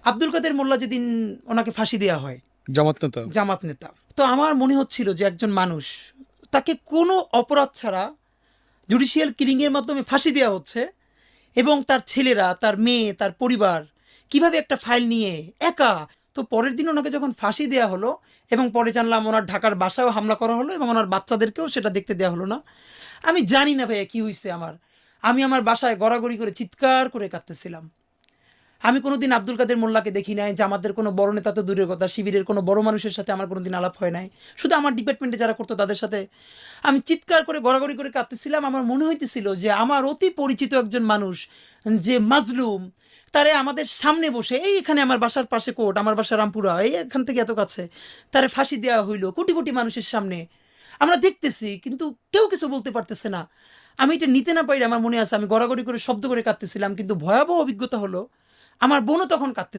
আব্দুল কাদের মোল্লা যেদিন ওনাকে ফাঁসি দেওয়া হয়, জামাত নেতা, তো আমার মনে হচ্ছিল যে একজন মানুষ, তাকে কোনো অপরাধ ছাড়া জুডিশিয়াল কিলিংয়ের মাধ্যমে ফাঁসি দেওয়া হচ্ছে, এবং তার ছেলেরা, তার মেয়ে, তার পরিবার কিভাবে একটা ফাইল নিয়ে একা। তো পরের দিন ওনাকে যখন ফাঁসি দেওয়া হলো, এবং পরে জানলাম ওনার ঢাকার বাসায়ও হামলা করা হলো, এবং ওনার বাচ্চাদেরকেও সেটা দেখতে দেওয়া হলো না। আমি জানি না ভাইয়া কী হয়েছে আমি আমার বাসায় গড়াগড়ি করে চিৎকার করে কাঁদতেছিলাম। আমি কোনোদিন আব্দুল কাদের মোল্লাকে দেখি নাই, জামাতের কোনো বড় নেতা তো দূরের কথা, শিবিরের কোনো বড় মানুষের সাথে আমার কোনোদিন আলাপ হয় নাই, শুধু আমার ডিপার্টমেন্টে যারা করতো তাদের সাথে। আমি চিৎকার করে গড়াগড়ি করে কাঁদতেছিলাম। আমার মনে হইতেছিল যে আমার অতি পরিচিত একজন মানুষ, যে মাজলুম, তারে আমাদের সামনে বসে, এখানে আমার বাসার পাশে কোর্ট, আমার বাসা রামপুরা, এখান থেকে এত কাছে, তারে ফাঁসি দেওয়া হইলো কোটি কোটি মানুষের সামনে। আমরা দেখতেছি কিন্তু কেউ কিছু বলতে পারতেছে না। আমি এটা নিতে না পারি, আমার মনে আছে আমি গড়াগড়ি করে শব্দ করে কাঁদতেছিলাম। কিন্তু ভয়াবহ অভিজ্ঞতা হলো, আমার বোনও তখন কাঁদতে